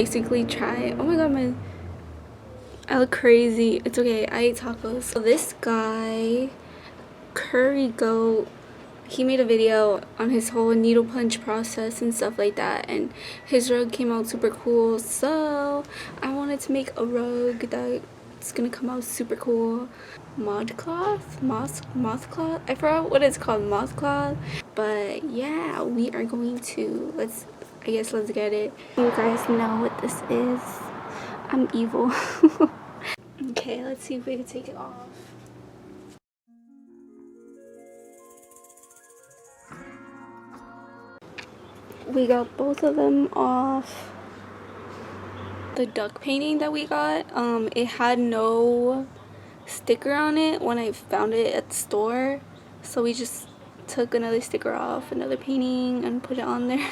Basically try. Oh my god, I look crazy. It's okay, I ate tacos. So this guy, currieGOAT, he made a video on his whole needle punch process and stuff like that, and his rug came out super cool. So I wanted to make a rug that's gonna come out super cool. Moth cloth, I forgot what it's called, moth cloth. But yeah, we are going to let's get it. You guys know what this is. I'm evil. Okay, let's see if we can take it off. We got both of them off. The duck painting that we got, it had no sticker on it when I found it at the store, so we just took another sticker off, another painting, and put it on there.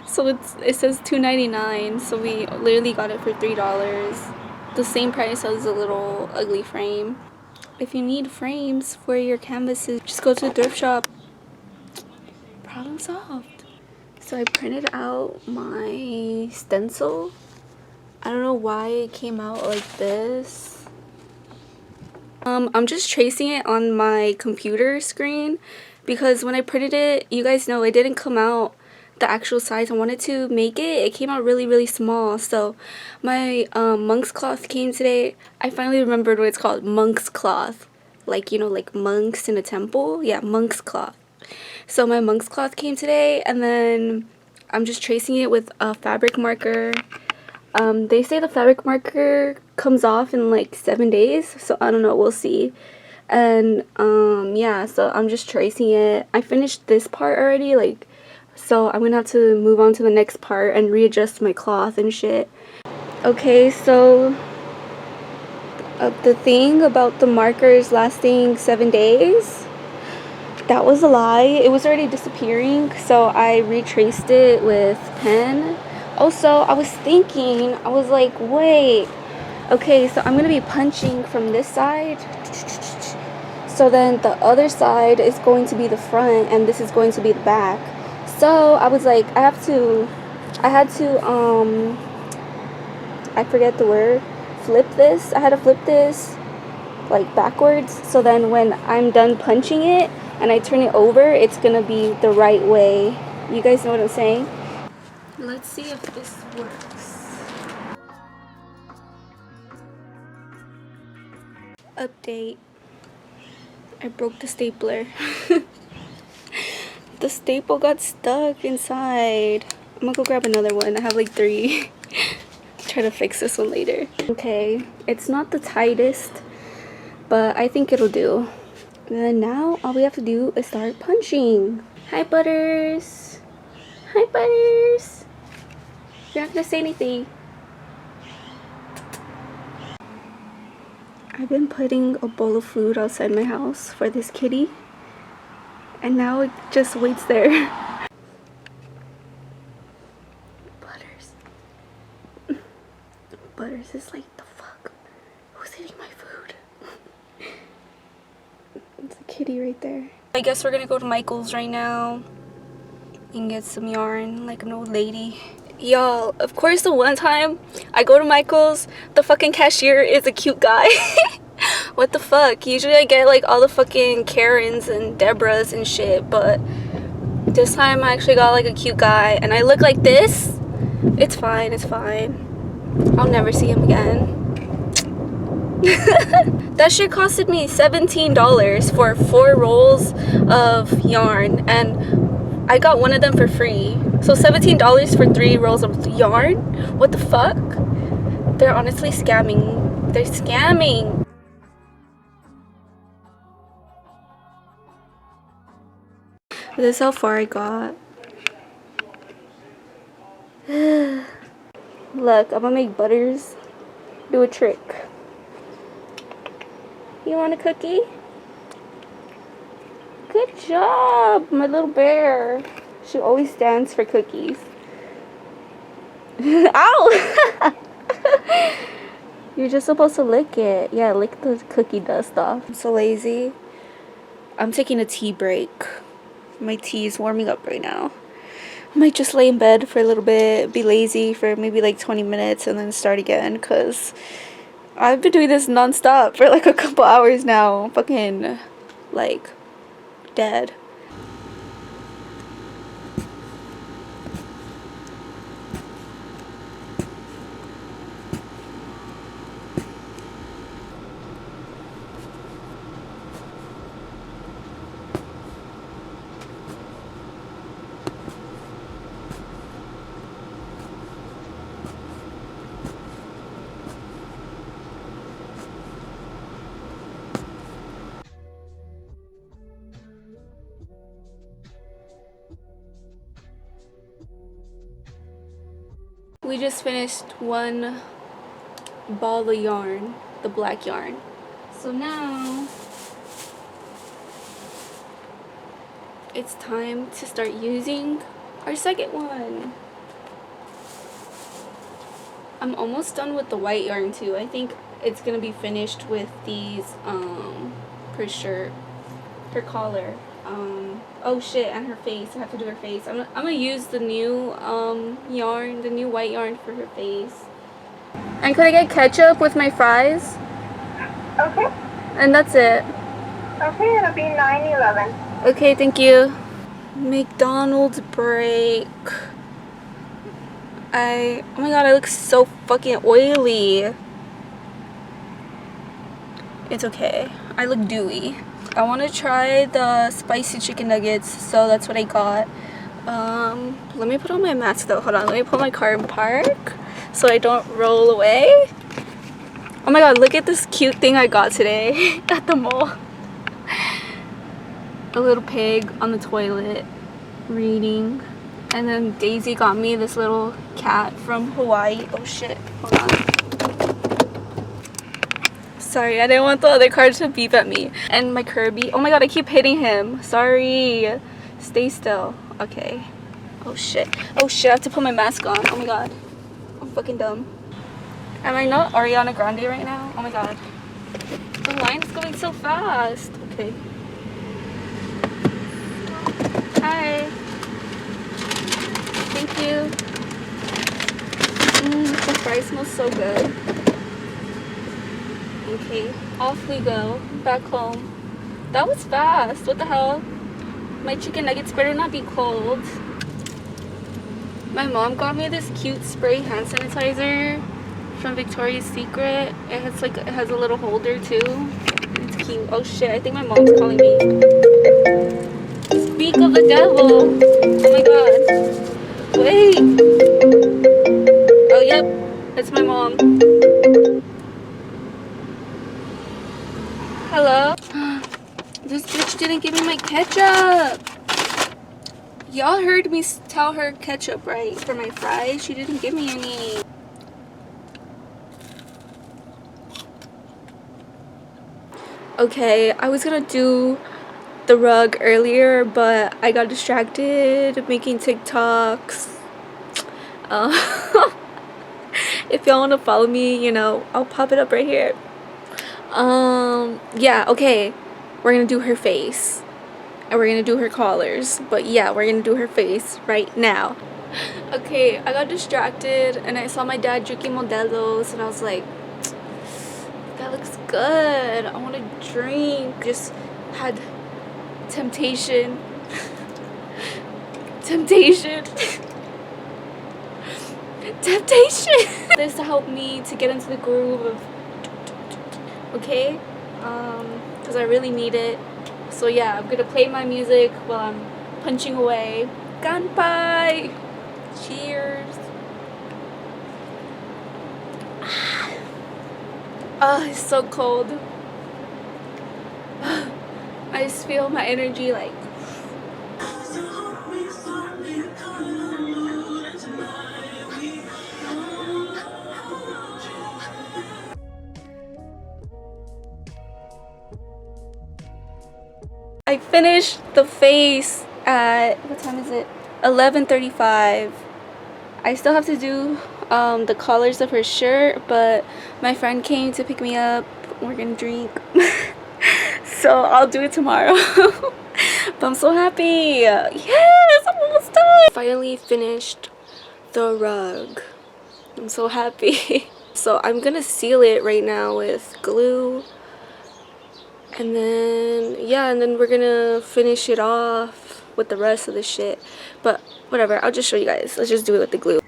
So it says $2.99, so we literally got it for $3, the same price as the little ugly frame. If you need frames for your canvases, just go to the thrift shop. Problem solved. So I printed out my stencil. I don't know why it came out like this. I'm just tracing it on my computer screen because when I printed it, you guys know it didn't come out the actual size I wanted to make it. It came out really small. So my monk's cloth came today. I finally remembered what it's called, monk's cloth. Like, you know, like monks in a temple. Yeah, monk's cloth. So my monk's cloth came today, and then I'm just tracing it with a fabric marker. They say the fabric marker comes off in like 7 days, so I don't know, we'll see. And yeah, so I'm just tracing it. I finished this part already, like, so I'm gonna have to move on to the next part and readjust my cloth and shit. Okay, so the thing about the markers lasting 7 days, that was a lie. It was already disappearing, so I retraced it with pen. Also, I was thinking, I was like, wait, okay, so I'm gonna be punching from this side, so then the other side is going to be the front and this is going to be the back. So I was like, I had to I forget the word, flip this. I had to flip this like backwards, so then when I'm done punching it and I turn it over, it's gonna be the right way. You guys know what I'm saying? Let's see if this works. Update. I broke the stapler. The staple got stuck inside. I'm gonna go grab another one. I have like 3. Try to fix this one later. Okay, it's not the tightest, but I think it'll do. And then now all we have to do is start punching. Hi, Butters. Hi, Butters. You're not gonna say anything. I've been putting a bowl of food outside my house for this kitty, and now it just waits there. Butters is like, the fuck? Who's eating my food? It's a kitty right there. I guess we're gonna go to Michael's right now and get some yarn like an old lady. Y'all, of course the one time I go to Michael's, the fucking cashier is a cute guy. What the fuck? Usually I get like all the fucking Karens and Debras and shit, but this time I actually got like a cute guy, and I look like this. It's fine, it's fine. I'll never see him again. That shit costed me $17 for 4 rolls of yarn, and I got one of them for free. So $17 for 3 rolls of yarn? What the fuck? They're honestly scamming. They're scamming. This is how far I got. Look, I'm gonna make Butters do a trick. You want a cookie? Good job, my little bear. She always stands for cookies. Ow! You're just supposed to lick it. Yeah, lick the cookie dust off. I'm so lazy. I'm taking a tea break. My tea is warming up right now. might just lay in bed for a little bit, be lazy for maybe like 20 minutes and then start again, because I've been doing this non-stop for like a couple hours now. Fucking like dead. We just finished one ball of yarn, the black yarn. So now it's time to start using our second one. I'm almost done with the white yarn too. I think it's gonna be finished with these her shirt, her collar, oh shit, and her face. I have to do her face. I'm gonna use the new yarn, the new white yarn for her face. And could I get ketchup with my fries? Okay. And that's it. Okay, it'll be 9/11. Okay, thank you. McDonald's break. Oh my god, I look so fucking oily. It's okay. I look dewy. I want to try the spicy chicken nuggets, so that's what I got. Let me put on my mask though. Hold on, let me put my car in park so I don't roll away. Oh my god, look at this cute thing I got today at the mall. A little pig on the toilet reading. And then Daisy got me this little cat from Hawaii. Oh shit, hold on. Sorry, I didn't want the other car to beep at me. And my Kirby. Oh my god, I keep hitting him. Sorry. Stay still. Okay. Oh shit. Oh shit, I have to put my mask on. Oh my god. I'm fucking dumb. Am I not Ariana Grande right now? Oh my god. The line is going so fast. Okay. Hi. Thank you. The fries smell so good. Okay, off we go. Back home. That was fast. What the hell? My chicken nuggets better not be cold. My mom got me this cute spray hand sanitizer from Victoria's Secret. It has a little holder too. It's cute. Oh shit, I think my mom's calling me. Speak of the devil. Oh my god. Wait. Oh yep, it's my mom. Hello? This bitch didn't give me my ketchup. Y'all heard me tell her ketchup, right? For my fries. She didn't give me any. Okay, I was gonna do the rug earlier, but I got distracted making TikToks. If y'all want to follow me, you know, I'll pop it up right here. Yeah, okay. We're gonna do her face. And we're gonna do her collars. But yeah, we're gonna do her face right now. Okay, I got distracted and I saw my dad drinking Modelo's and I was like, that looks good. I want to drink. Just had temptation. Temptation. Temptation. This to help me to get into the groove of, okay? Because I really need it. So yeah, I'm gonna play my music while I'm punching away. Kanpai! Cheers! Oh, it's so cold. I just feel my energy like. I finished the face at, what time is it? 11:35. I still have to do the collars of her shirt, but my friend came to pick me up. We're gonna drink. So I'll do it tomorrow. But I'm so happy. Yes, I'm almost done. god! Finally finished the rug. I'm so happy. So I'm gonna seal it right now with glue. And then, yeah, and then we're gonna finish it off with the rest of the shit. But whatever, I'll just show you guys. Let's just do it with the glue.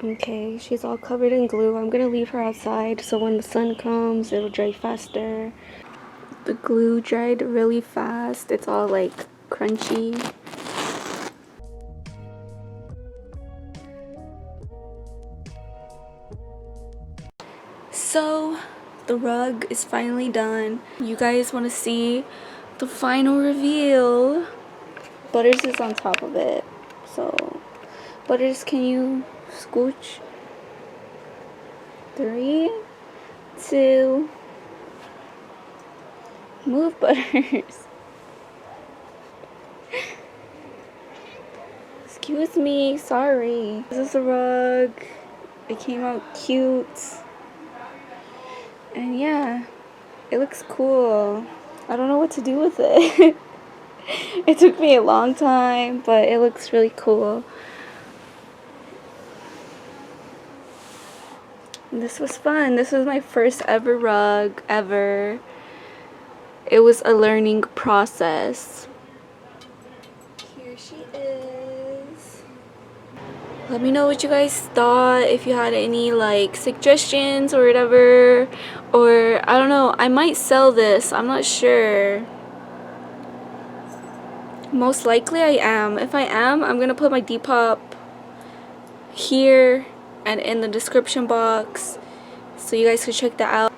Okay, she's all covered in glue. I'm gonna leave her outside so when the sun comes, it'll dry faster. The glue dried really fast. It's all like crunchy. So the rug is finally done. You guys want to see the final reveal? Butters is on top of it. So Butters, can you scooch? 3, 2, move, Butters. Excuse me, sorry. This is a rug. It came out cute. And yeah, it looks cool. I don't know what to do with it. It took me a long time, but it looks really cool. And this was fun. This was my first ever rug, ever. It was a learning process. Here she is. Let me know what you guys thought, if you had any like suggestions or whatever, or I don't know, I might sell this, I'm not sure. Most likely I am. If I am, I'm gonna put my Depop here and in the description box so you guys can check that out.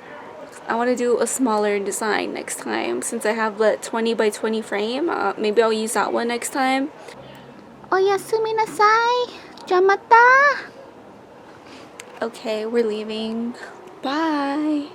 I want to do a smaller design next time since I have the 20 by 20 frame. Maybe I'll use that one next time. Oyasumi nasai. Jamata. Okay, we're leaving. Bye.